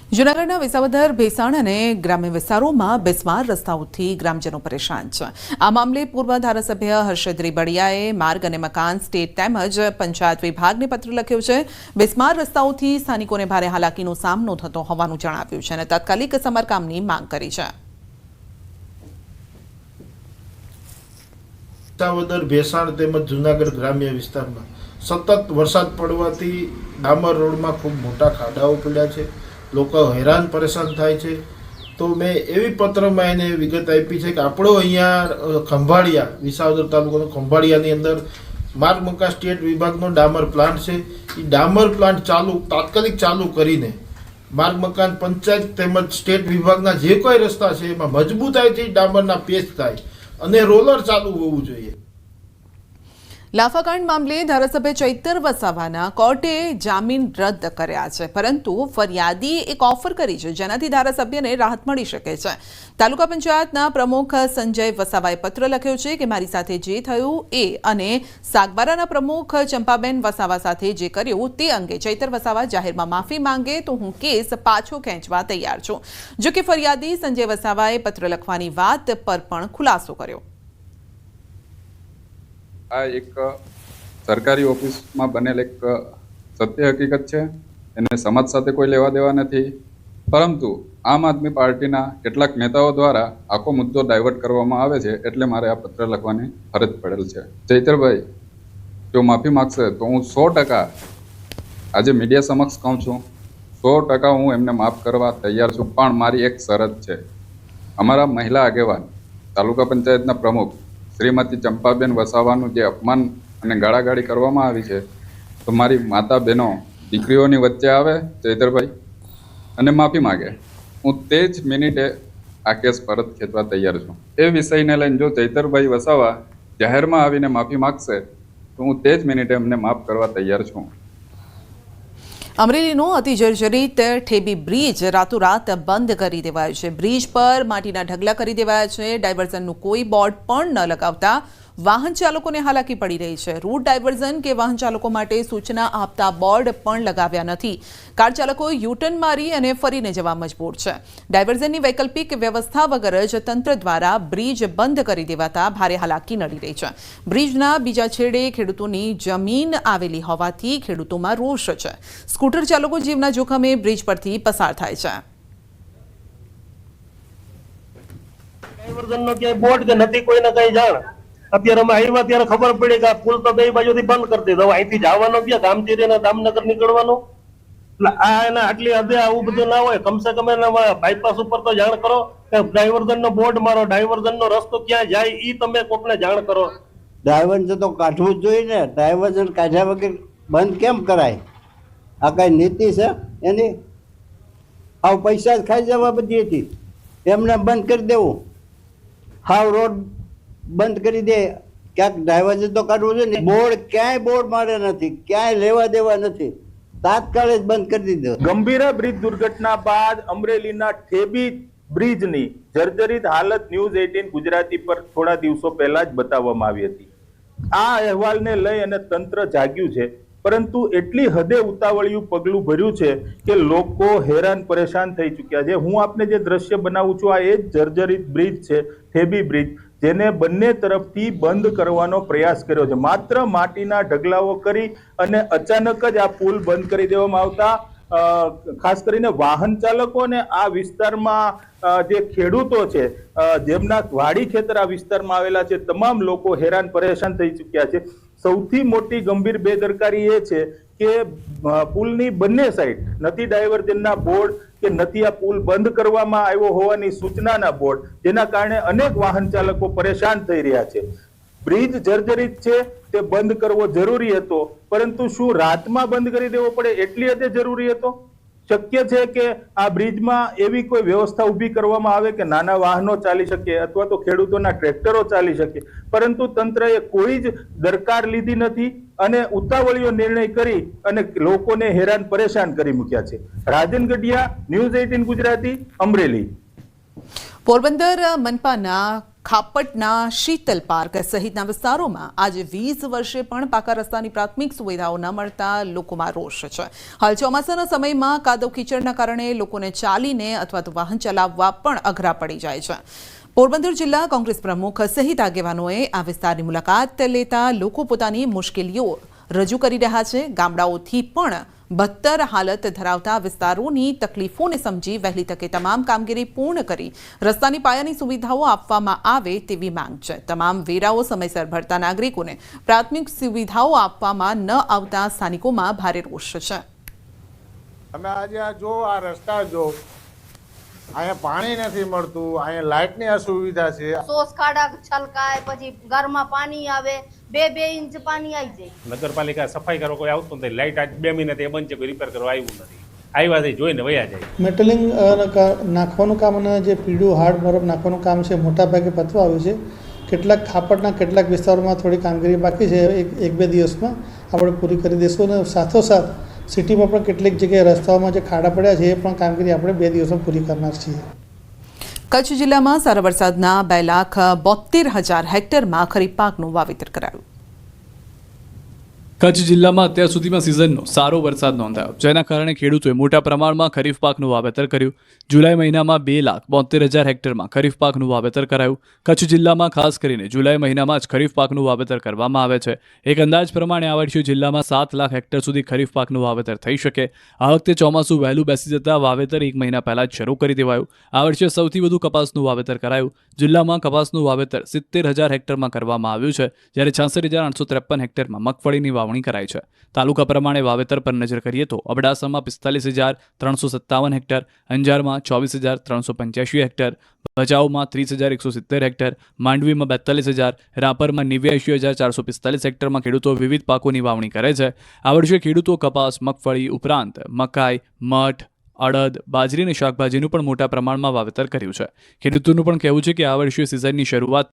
જૂનાગઢના વિસાવદર ભેસાણ અને ગ્રામ્ય વિસ્તારોમાં બિસ્માર રસ્તાઓથી ગ્રામજનો પરેશાન છે। આ મામલે પૂર્વ ધારાસભ્ય હર્ષદ રીબડિયાએ માર્ગ અને મકાન સ્ટેટ તેમજ પંચાયત વિભાગને પત્ર લખ્યો છે। બિસ્માર રસ્તાઓથી સ્થાનિકોને ભારે હાલાકીનો સામનો થતો હોવાનું જણાવ્યું છે અને તાત્કાલિક સમારકામની માંગ કરી છે। વિસાવદર ભેસાણ તેમજ જૂનાગઢ ગ્રામ્ય વિસ્તારમાં સતત વરસાદ પડવાથી ડામર રોડમાં ખૂબ મોટા ખાડાઓ પડ્યા છે। લોકો હેરાન પરેશાન થાય છે। તો મેં એવી પત્રમાં એને વિગત આપી છે કે આપણો અહીંયા ખંભાળિયા વિસાવદર તાલુકાનો ખંભાળિયાની અંદર માર્ગ મકાન સ્ટેટ વિભાગનો ડામર પ્લાન્ટ છે। એ ડામર પ્લાન્ટ તાત્કાલિક ચાલુ કરીને માર્ગ મકાન પંચાયત તેમજ સ્ટેટ વિભાગના જે કોઈ રસ્તા છે એમાં મજબૂતાઈથી ડામરના પેચ થાય અને રોલર ચાલુ હોવું જોઈએ। લાફાકાંડ મામલે ધારાસભ્ય ચૈતર વસાવાના કોર્ટે જામીન રદ કર્યા છે, પરંતુ ફરિયાદીએ એક ઓફર કરી છે જેનાથી ધારાસભ્યને રાહત મળી શકે છે। તાલુકા પંચાયતના પ્રમુખ સંજય વસાવાએ પત્ર લખ્યો છે કે મારી સાથે જે થયું એ અને સાગબારાના પ્રમુખ ચંપાબેન વસાવા સાથે જે કર્યું તે અંગે ચૈતર વસાવા જાહેરમાં માફી માંગે તો હું કેસ પાછો ખેંચવા તૈયાર છું। જો કે ફરિયાદી સંજય વસાવાએ પત્ર લખવાની વાત પર પણ ખુલાસો કર્યો। આ એક સરકારી ઓફિસમાં બનેલ એક સત્ય હકીકત છે। એને સમાજ સાથે કોઈ લેવા દેવા નથી, પરંતુ આમ આદમી પાર્ટીના કેટલાક નેતાઓ દ્વારા આખો મુદ્દો ડાયવર્ટ કરવામાં આવે છે, એટલે મારે આ પત્ર લખવાની ફરજ પડેલ છે। ચૈતરભાઈ જો માફી માગશે તો હું 100% આજે મીડિયા સમક્ષ કહું છું, 100% હું એમને માફ કરવા તૈયાર છું। પણ મારી એક શરત છે। અમારા મહિલા આગેવાન તાલુકા પંચાયતના પ્રમુખ શ્રીમતી ચંપાબેન વસાવાનું જે અપમાન અને ગાળાગાળી કરવામાં આવી છે, તો મારી માતા બહેનો દીકરીઓની વચ્ચે આવે ચૈતરભાઈ અને માફી માગે, હું તે જ મિનિટે આ કેસ પરત ખેંચવા તૈયાર છું। એ વિષયને લઈને જો ચૈતરભાઈ વસાવા જાહેરમાં આવીને માફી માગશે તો હું તે જ મિનિટે એમને માફ કરવા તૈયાર છું। અમરેલીનો અતિ જર્જરિત ઠેબી બ્રિજ રાતોરાત બંધ કરી દેવાયો છે। બ્રિજ પર માટીના ઢગલા કરી દેવાયા છે। ડાયવર્ઝનનું કોઈ બોર્ડ પણ ન લગાવતા વાહન ચાલકોને હાલાકી પડી રહી છે। રૂટ ડાયવર્ઝન કે વાહન ચાલકો માટે સૂચના આપતા બોર્ડ પણ લગાવ્યા નથી। કાર ચાલકો યુટર્ન મારી અને ફરીને જવા મજબૂર છે। ડાયવર્ઝનની વૈકલ્પિક વ્યવસ્થા વગર જ તંત્ર દ્વારા બ્રિજ બંધ કરી દેવાતા ભારે હાલાકી નડી રહી છે। બ્રિજના બીજા છેડે ખેડૂતોની જમીન આવેલી હોવાથી ખેડૂતોમાં રોષ છે। સ્કૂટર ચાલકો જીવના જોખમે બ્રિજ પરથી પસાર થાય છે। ડાયવર્ઝનનો ક્યાંય બોર્ડ કે નથી કોઈને કઈ જાણ। અત્યારે અમે આવ્યા ત્યારે ખબર પડી કે આ પુલ તો બે બાજુથી બંધ કરી દીધો। અહીંથી જવાનો ક્યાં ગામચેરી અને દામનગર નીકળવાનો? એટલે આ એને આટલી હદે આવું બધું ના હોય। કમસે કમ બાયપાસ ઉપર તો જાણ કરો કે ડાયવર્ઝનનો બોર્ડ મારો, ડાયવર્ઝનનો રસ્તો ક્યાં જાય ઈ તમે કોકને જાણ કરો। ડાયવર્ઝન તો કાઢવું જ જોઈએ ને। ડાયવર્ઝન કાઢ્યા વગર બંધ કેમ કરાય? આ કઈ નીતિ છે એની? હાવ પૈસા જ ખાઈ જવા બધી હતી, એમને બંધ કરી દેવું। હાવ રોડ બંધ કરી દે, ક્યાંક ડાયવર્ઝન તો કાઢવું જોઈએ ને। બોર્ડ ક્યાંય બોર્ડ મારે નથી, ક્યાંય લેવા દેવા નથી, તાત્કાલિક બંધ કરી દીધો। ગંભીરા બ્રિજ દુર્ઘટના બાદ અમરેલીના ઠેબી બ્રિજની જર્જરિત હાલત ન્યૂઝ 18 ગુજરાતી પર થોડા દિવસો પહેલા જ બતાવવામાં આવી હતી। આ અહેવાલને લઈ અને તંત્ર જાગ્યું છે, પરંતુ એટલી હદે ઉતાવળિયું પગલું ભર્યું છે કે લોકો હેરાન પરેશાન થઈ ચૂક્યા છે। હું આપને જે દ્રશ્ય બનાવું છું, આ એ જ જર્જરિત બ્રિજ છે, ઠેબી બ્રિજ, જેને બંને તરફથી બંધ કરવાનો પ્રયાસ કર્યો છે। માત્ર માટીના ઢગલાઓ કરી અને અચાનક જ આ પુલ બંધ કરી દેવામાં આવતા ખાસ કરીને વાહન ચાલકો અને આ વિસ્તારમાં જે ખેડૂતો છે, જેમના વાડી ખેતર આ વિસ્તારમાં આવેલા છે, તમામ લોકો હેરાન પરેશાન થઈ ચૂક્યા છે। સૌથી મોટી ગંભીર બેદરકારી એ છે કે પુલની બંને સાઈડ નથી ડાયવર્ઝનના બોર્ડ કે નથી આ પુલ બંધ કરવામાં આવ્યો હોવાની સૂચનાના બોર્ડ, જેના કારણે અનેક વાહન ચાલકો પરેશાન થઈ રહ્યા છે। બ્રિજ જર્જરિત છે, તે બંધ કરવો જરૂરી હતો, પરંતુ શું રાતમાં બંધ કરી દેવો પડે એટલી હદે જરૂરી હતો? શક્ય છે કે આ બ્રિજમાં એવી કોઈ વ્યવસ્થા ઊભી કરવામાં આવે કે નાના વાહનો ચાલી શકે અથવા તો ખેડૂતોના ટ્રેક્ટરો ચાલી શકે, પરંતુ તંત્રએ કોઈ જ દરકાર લીધી નથી અને ઉતાવળિયો નિર્ણય કરી અને લોકોને હેરાન પરેશાન કરી મૂક્યા છે। રાજન ગઢિયા, ન્યૂઝ 18 ગુજરાતી, અમરેલી। પોરબંદર મનપાના ખાપટના શીતલ પાર્ક સહિતના વિસ્તારોમાં આજે 20 વર્ષે પણ પાકા રસ્તાની પ્રાથમિક સુવિધાઓ ન મળતા લોકોમાં રોષ છે. હાલ ચોમાસાના સમયમાં કાદવ કીચડના કારણે લોકોને ચાલીને અથવા તો વાહન ચલાવવા પણ અઘરા પડી જાય છે. પોરબંદર જિલ્લા કોંગ્રેસ પ્રમુખ સહિત આગેવાનોએ આ વિસ્તારની મુલાકાત લેતા લોકો પોતાની મુશ્કેલીઓ રજૂ કરી રહ્યા છે. ગામડાઓથી પણ બદતર હાલત ધરાવતા વિસ્તારોની તકલીફોને સમજી વહેલી તકે તમામ કામગીરી પૂર્ણ કરી રસ્તાની પાયાની સુવિધાઓ આપવામાં આવે તેવી માંગ છે. તમામ વેરાઓ સમયસર ભરતા નાગરિકોને પ્રાથમિક સુવિધાઓ આપવામાં ન આવતા સ્થાનિકોમાં ભારે રોષ છે. તમે આજે આ રસ્તા જો, અહીંયા પાણી નથી મળતું, અહીંયા લાઇટની અસુવિધા છે. સોસ ખાડા છલકાય, પછી ઘરમાં પાણી આવે, 2 ઇંચ પાણી આવી જાય. નગરપાલિકા સફાઈ કરવા કોઈ આવતું નથી. લાઇટ આજ 2 મહિના એ બંધ છે, કોઈ રિપેર કરવા આવ્યું નથી. આવ્યા છે જોઈને વયા જાય. મેટલિંગ નાખવાનું કામ અને જે પીળું હાર્ડ બરફ નાખવાનું કામ છે મોટાભાગે પતવા આવ્યું છે. કેટલાક ખાપટના કેટલાક વિસ્તારોમાં થોડી કામગીરી બાકી છે. 1-2 દિવસમાં આપણે પૂરી કરી દઈશું. અને સાથોસાથ સિટીમાં પણ કેટલીક જગ્યાએ રસ્તાઓમાં જે ખાડા પડ્યા છે એ પણ કામગીરી આપણે 2 દિવસમાં પૂરી કરનાર છીએ. કચ્છ જિલ્લામાં સારા વરસાદના 2,72,000 હેક્ટરમાં ખરીફ પાકનું વાવેતર કરાયું. કચ્છ જિલ્લામાં અત્યાર સુધીમાં સિઝનનો સારો વરસાદ નોંધાયો, જેના કારણે ખેડૂતોએ મોટા પ્રમાણમાં ખરીફ પાકનું વાવેતર કર્યું. જુલાઈ મહિનામાં 2,72,000 હેક્ટરમાં ખરીફ પાકનું વાવેતર કરાયું. કચ્છ જિલ્લામાં ખાસ કરીને જુલાઈ મહિનામાં જ ખરીફ પાકનું વાવેતર કરવામાં આવે છે. એક અંદાજ પ્રમાણે આ વર્ષે જિલ્લામાં 7 લાખ હેક્ટર સુધી ખરીફ પાકનું વાવેતર થઈ શકે. આ વખતે ચોમાસું વહેલું બેસી જતા વાવેતર 1 મહિના પહેલા જ શરૂ કરી દેવાયું. આ વર્ષે સૌથી વધુ કપાસનું વાવેતર કરાયું. જિલ્લામાં કપાસનું વાવેતર 70,000 હેક્ટરમાં કરવામાં આવ્યું છે, જ્યારે 66,853 હેક્ટરમાં મગફળીની વાવણી કરાઈ છે. તાલુકા પ્રમાણે વાવેતર પર નજર કરીએ તો અબડાસામાં 45,357 હેક્ટર, અંજારમાં 24,385 હેક્ટર, ભચાઉમાં 30,170 હેક્ટર, માંડવીમાં 42,000, રાપરમાં 89,445 હેક્ટરમાં ખેડૂતો વિવિધ પાકોની વાવણી કરે છે. આ વર્ષે ખેડૂતો કપાસ, મગફળી ઉપરાંત મકાઈ, મઠ, અડદ, બાજરી અને શાકભાજીનું પણ મોટા પ્રમાણમાં વાવેતર કર્યું છે. ખેડૂતોનું પણ કહેવું છે કે આ વર્ષે સિઝનની શરૂઆત